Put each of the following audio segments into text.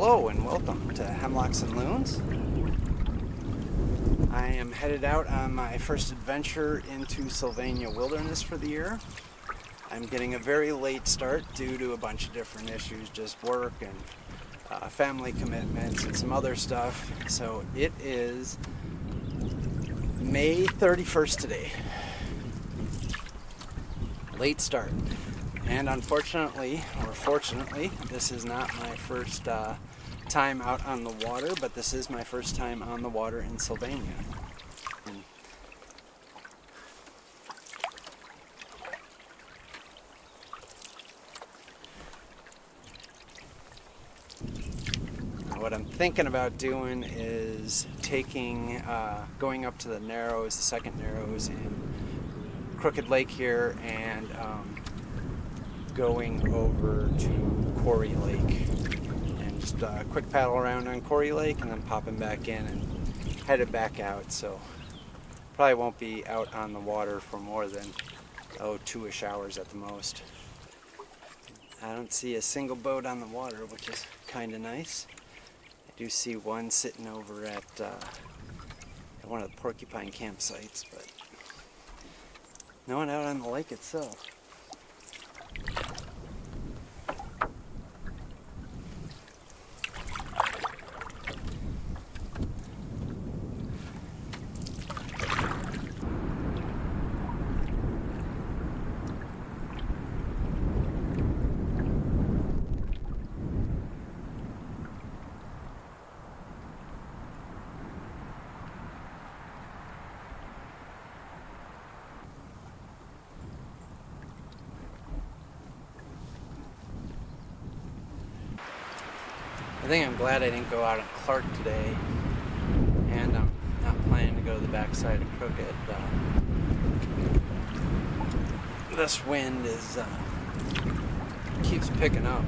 Hello and welcome to Hemlocks and Loons. I am headed out on my first adventure into Sylvania Wilderness for the year. I'm getting a very late start due to a bunch of different issues, just work and family commitments and some other stuff. So it is May 31st today. Late start. And unfortunately, or fortunately, this is not my first time out on the water, but this is my first time on the water in Sylvania. What I'm thinking about doing is going up to the Narrows, the second Narrows in Crooked Lake here, and going over to Quarry Lake and just quick paddle around on Quarry Lake and then popping back in and headed back out. So probably won't be out on the water for more than 2-ish hours at the most. I don't see a single boat on the water, which is kind of nice. I do see one sitting over at one of the porcupine campsites, but no one out on the lake itself. I think I'm glad I didn't go out on Clark today, and I'm not planning to go to the backside of Crooked. This wind keeps picking up.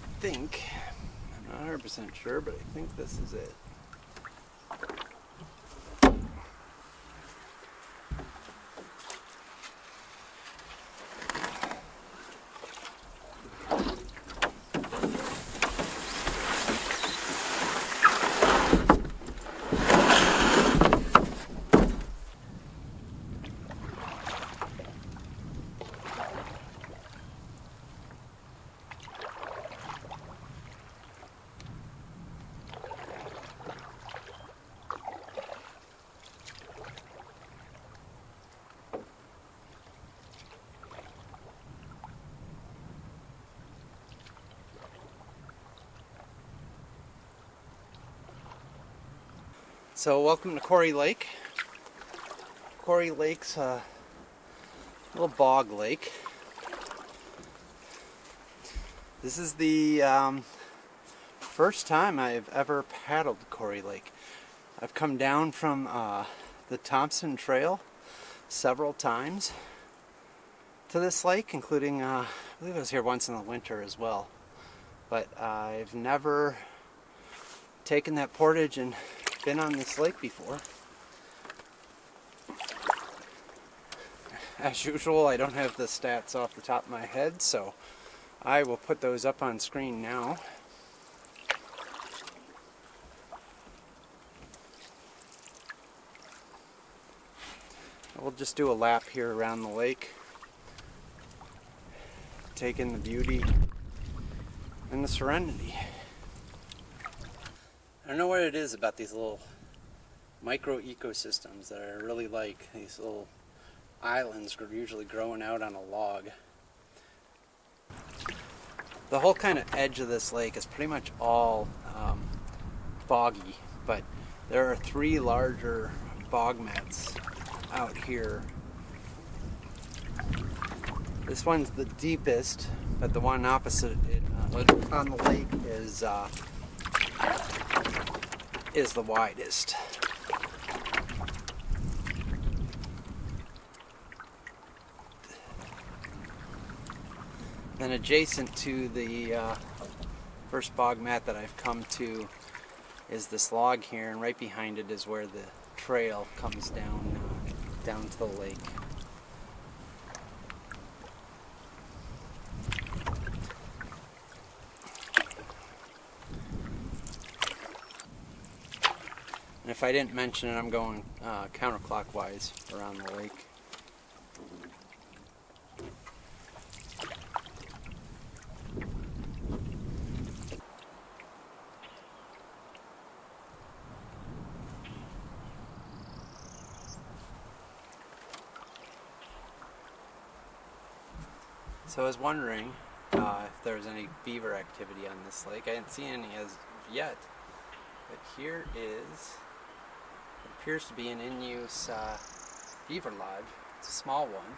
I think, I'm not 100% sure, but I think this is it. So welcome to Quarry Lake. Quarry Lake's a little bog lake. This is the first time I've ever paddled Quarry Lake. I've come down from the Thompson Trail several times to this lake, including, I believe I was here once in the winter as well. But I've never taken that portage and been on this lake before. As usual, I don't have the stats off the top of my head, so I will put those up on screen now. We'll just do a lap here around the lake, take in the beauty and the serenity. I don't know what it is about these little micro ecosystems that I really like. These little islands are usually growing out on a log. The whole kind of edge of this lake is pretty much all boggy, but there are 3 larger bogmets out here. This one's the deepest, but the one opposite it on the lake is the widest. Then adjacent to the First bog mat that I've come to is this log here, and right behind it is where the trail comes down down to the lake. And if I didn't mention it, I'm going counterclockwise around the lake. So I was wondering if there was any beaver activity on this lake. I didn't see any as of yet, but here is, it appears to be an in-use beaver lodge. It's a small one.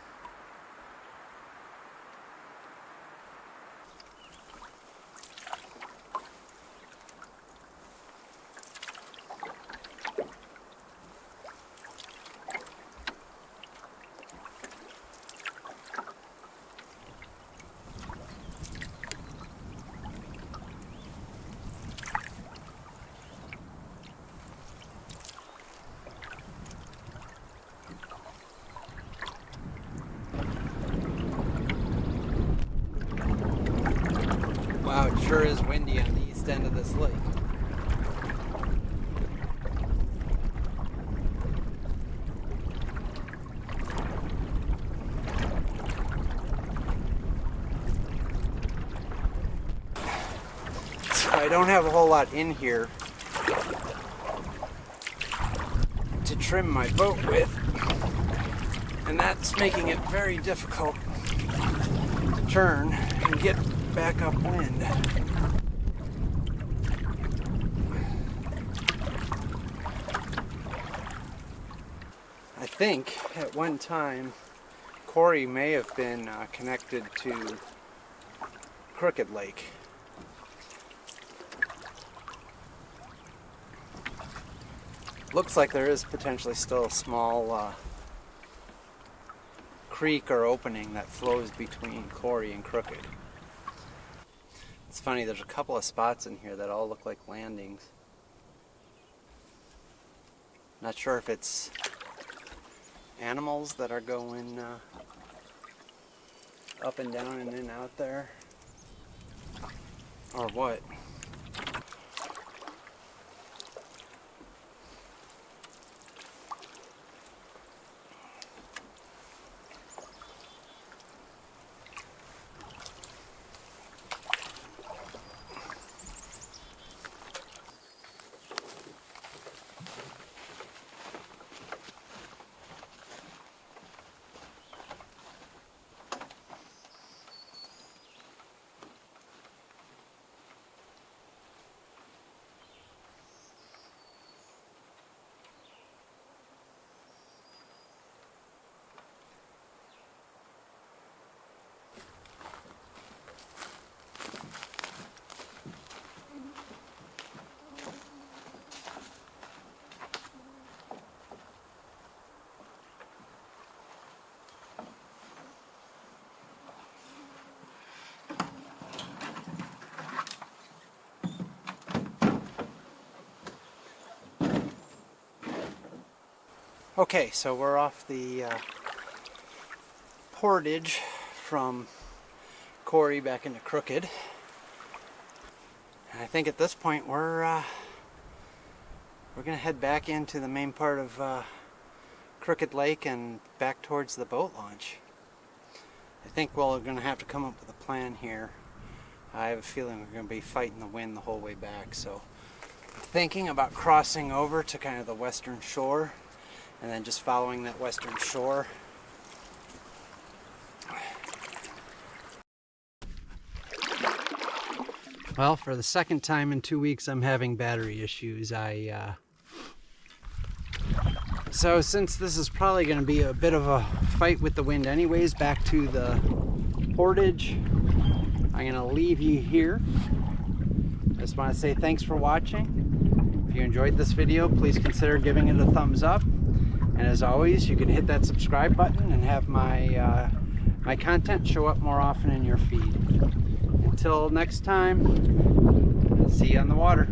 Wow, it sure is windy on the east end of this lake. So I don't have a whole lot in here to trim my boat with, and that's making it very difficult to turn and get back upwind. I think at one time Corey may have been connected to Crooked Lake. Looks like there is potentially still a small creek or opening that flows between Corey and Crooked. It's funny, there's a couple of spots in here that all look like landings. Not sure if it's animals that are going up and down and in and out there, or what. Okay, so we're off the portage from Corey back into Crooked. And I think at this point we're gonna head back into the main part of Crooked Lake and back towards the boat launch. I think we're gonna have to come up with a plan here. I have a feeling we're gonna be fighting the wind the whole way back, so I'm thinking about crossing over to kind of the western shore and then just following that western shore. Well, for the second time in 2 weeks, I'm having battery issues. So since this is probably going to be a bit of a fight with the wind anyways, back to the portage, I'm going to leave you here. I just want to say thanks for watching. If you enjoyed this video, please consider giving it a thumbs up. And as always, you can hit that subscribe button and have my content show up more often in your feed. And until next time, see you on the water.